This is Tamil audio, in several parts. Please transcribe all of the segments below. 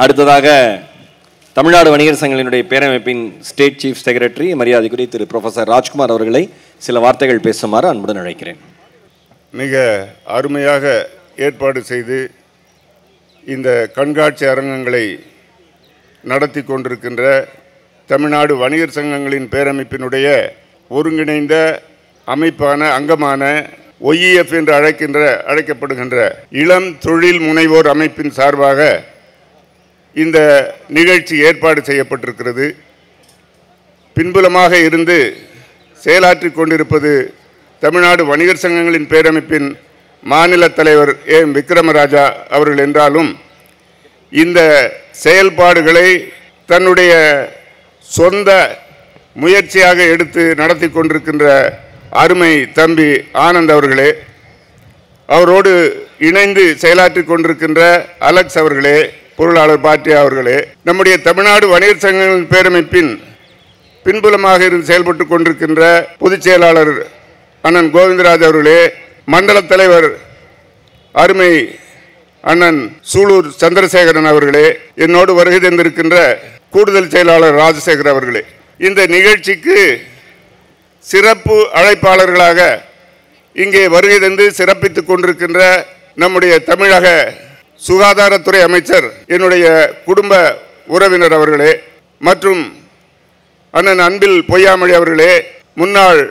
அடுத்ததாக தமிழ்நாடு வணிகர் சங்கங்களினுடைய பேரமைப்பின் ஸ்டேட் சீஃப் செக்ரட்டரி மரியாதைக்குரிய திரு ப்ரொஃபசர் ராஜ்குமார் அவர்களை சில வார்த்தைகள் பேசுமாறு அன்புடன் அழைக்கிறேன். மிக அருமையாக ஏற்பாடு செய்து இந்த கண்காட்சி அரங்கங்களை நடத்தி கொண்டிருக்கின்ற தமிழ்நாடு வணிகர் சங்கங்களின் பேரமைப்பினுடைய ஒருங்கிணைந்த அமைப்பான அங்கமான OEF என்று அழைக்கப்படுகின்ற இளம் தொழில் முனைவோர் அமைப்பின் சார்பாக இந்த நிகழ்ச்சி ஏற்பாடு செய்யப்பட்டிருக்கிறது. பின்புலமாக இருந்து செயலாற்றி கொண்டிருப்பது தமிழ்நாடு வணிகர் சங்கங்களின் பேரமைப்பின் மாநில தலைவர் விக்ரமராஜா அவர்கள் என்றாலும் இந்த செயல்பாடுகளை தன்னுடைய சொந்த முயற்சியாக எடுத்து நடத்தி கொண்டிருக்கின்ற அருமை தம்பி ஆனந்த் அவர்களே, அவரோடு இணைந்து செயலாற்றி கொண்டிருக்கின்ற அலெக்ஸ் அவர்களே, பொருளாளர் பாட்டியா அவர்களே, நம்முடைய தமிழ்நாடு வணிகர் சங்கங்களின் பேரமைப்பின் பின்புலமாக இருந்து செயல்பட்டு கொண்டிருக்கின்ற பொதுச் செயலாளர் அண்ணன் கோவிந்தராஜ் அவர்களே, மண்டல தலைவர் அருமை அண்ணன் சூலூர் சந்திரசேகரன் அவர்களே, என்னோடு வருகை தந்திருக்கின்ற கூடுதல் செயலாளர் ராஜசேகர் அவர்களே, இந்த நிகழ்ச்சிக்கு சிறப்பு அழைப்பாளர்களாக இங்கே வருகை தந்து சிறப்பித்துக் கொண்டிருக்கின்ற நம்முடைய தமிழக சுகாதாரத்துறை அமைச்சர் என்னுடைய குடும்ப உறவினர் அவர்களே, மற்றும் அண்ணன் அன்பில் பொய்யாமொழி அவர்களே, முன்னாள்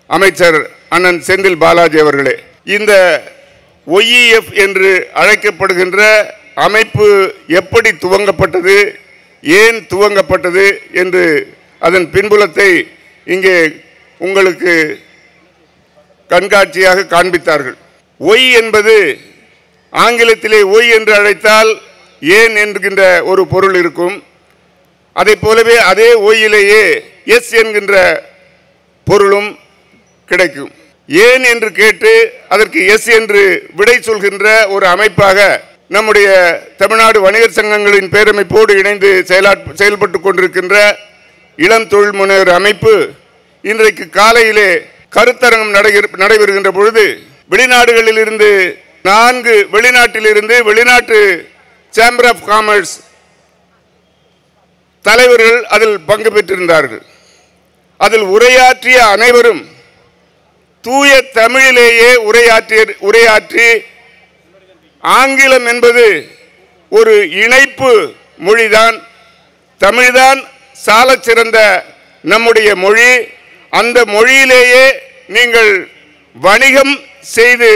அமைச்சர் அண்ணன் செந்தில் பாலாஜி அவர்களே, இந்த OEF என்று அழைக்கப்படுகின்ற அமைப்பு எப்படி துவங்கப்பட்டது, ஏன் துவங்கப்பட்டது என்று அதன் பின்புலத்தை இங்கே உங்களுக்கு கண்காட்சியாக காண்பித்தார்கள். ஒய் என்பது ஆங்கிலத்திலே ஒய் என்று அழைத்தால் ஏன் என்கின்ற ஒரு பொருள் இருக்கும். அதை போலவே அதே ஒயிலேயே எஸ் என்கின்ற பொருளும் கிடைக்கும். ஏன் என்று கேட்டு அதற்கு எஸ் என்று விடை சொல்கின்ற ஒரு அமைப்பாக நம்முடைய தமிழ்நாடு வணிகர் சங்கங்களின் பேரமைப்போடு இணைந்து செயல்பட்டு கொண்டிருக்கின்ற இளம் தொழில் முனைவர் அமைப்பு இன்றைக்கு காலையிலே கருத்தரங்கம் நடைபெறுகின்ற பொழுது வெளிநாடுகளிலிருந்து 4 வெளிநாட்டிலிருந்து வெளிநாட்டு சேம்பர் ஆஃப் காமர்ஸ் தலைவர்கள் அதில் பங்கு பெற்றிருந்தார்கள். அதில் உரையாற்றிய அனைவரும் தூய தமிழிலேயே உரையாற்றி ஆங்கிலம் என்பது ஒரு இணைப்பு மொழிதான், தமிழ்தான் சாலச் சிறந்த நம்முடைய மொழி, அந்த மொழியிலேயே நீங்கள் வணிகம் செய்து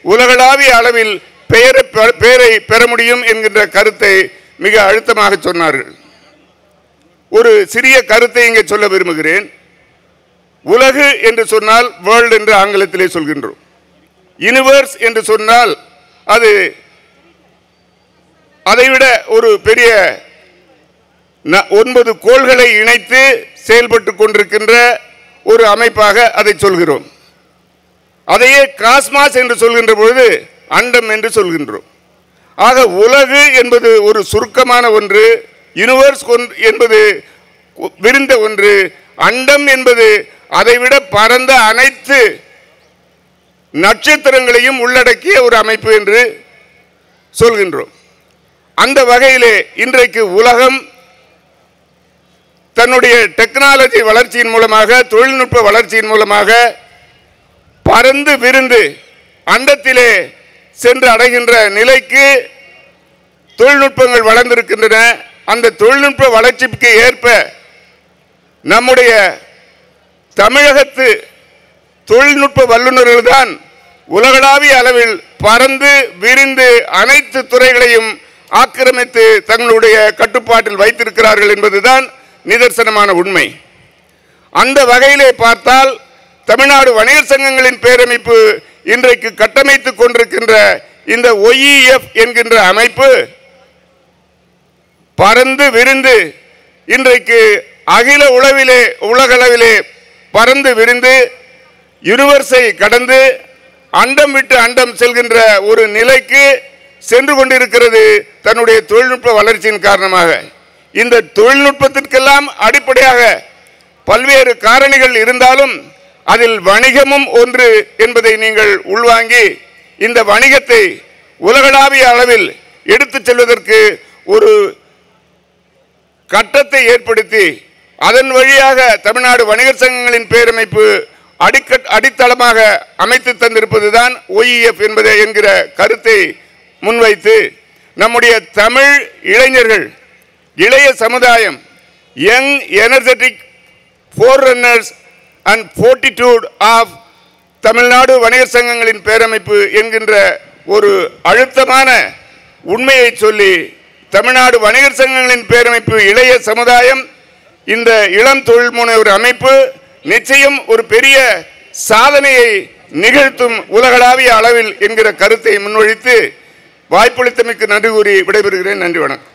உலகளாவிய அளவில் பெயரை பெற முடியும் என்கின்ற கருத்தை மிக அழுத்தமாக சொன்னார்கள். ஒரு சிறிய கருத்தை இங்கே சொல்ல விரும்புகிறேன். உலகு என்று சொன்னால் வேர்ல்டு என்று ஆங்கிலத்திலே சொல்கின்றோம். யூனிவர்ஸ் என்று சொன்னால் அது அதைவிட ஒரு பெரிய 9 கோள்களை இணைத்து செயல்பட்டு கொண்டிருக்கின்ற ஒரு அமைப்பாக அதை சொல்கிறோம். அதையே காஸ்மாஸ் என்று சொல்கின்ற பொழுது அண்டம் என்று சொல்கின்றோம். ஆக உலகு என்பது ஒரு சுருக்கமான ஒன்று, யூனிவர்ஸ் என்பது விரிந்த ஒன்று, அண்டம் என்பது அதைவிட பரந்த அனைத்து நட்சத்திரங்களையும் உள்ளடக்கிய ஒரு அமைப்பு என்று சொல்கின்றோம். அந்த வகையிலே இன்றைக்கு உலகம் தன்னுடைய டெக்னாலஜி வளர்ச்சியின் மூலமாக, தொழில்நுட்ப வளர்ச்சியின் மூலமாக பரந்து விரிந்து அண்டத்திலே சென்று அடைகின்ற நிலைக்கு தொழில்நுட்பங்கள் வளர்ந்திருக்கின்றன. அந்த தொழில்நுட்ப வளர்ச்சிக்கு ஏற்ப நம்முடைய தமிழகத்து தொழில்நுட்ப வல்லுநர்கள் தான் உலகளாவிய அளவில் பரந்து விரிந்து அனைத்து துறைகளையும் ஆக்கிரமித்து தங்களுடைய கட்டுப்பாட்டில் வைத்திருக்கிறார்கள் என்பதுதான் நிதர்சனமான உண்மை. அந்த வகையிலே பார்த்தால் தமிழ்நாடு வணிகர் சங்கங்களின் பேரமைப்பு இன்றைக்கு கட்டமைத்துக் கொண்டிருக்கின்ற இந்த OEF என்கின்ற அமைப்பு பரந்து விரிந்து இன்றைக்கு அகில உலகளவிலே பரந்து விரிந்து யூனிவர்ஸை கடந்து அண்டம் விட்டு அண்டம் செல்கின்ற ஒரு நிலைக்கு சென்று கொண்டிருக்கிறது தன்னுடைய தொழில்நுட்ப வளர்ச்சியின் காரணமாக. இந்த தொழில்நுட்பத்திற்கெல்லாம் அடிப்படையாக பல்வேறு காரணிகள் இருந்தாலும் அதில் வணிகமும் ஒன்று என்பதை நீங்கள் உள்வாங்கி இந்த வணிகத்தை உலகளாவிய அளவில் எடுத்துச் செல்வதற்கு ஒரு கட்டத்தை ஏற்படுத்தி அதன் வழியாக தமிழ்நாடு வணிகர் சங்கங்களின் பேரமைப்பு அடித்தளமாக அமைத்து தந்திருப்பதுதான் ஒய்இஎஃப் என்பது என்கிற கருத்தை முன்வைத்து நம்முடைய தமிழ் இளைஞர்கள், இளைய சமுதாயம், young energetic forerunners and fortitude of Tamil Nadu வணிகர் சங்கங்களின் பேரமைப்பு என்கின்ற ஒரு அழுத்தமான உண்மையை சொல்லி தமிழ்நாடு வணிகர் சங்கங்களின் பேரமைப்பு இளைய சமுதாயம் இந்த இளம் தொழில் முனைவோர் அமைப்பு நிச்சயம் ஒரு பெரிய சாதனையை நிகழ்த்தும் உலகளாவிய அளவில் என்கிற கருத்தை முன்வைத்து வாய்ப்பளித்தமைக்கு நன்றி கூறி விடைபெறுகிறேன். நன்றி, வணக்கம்.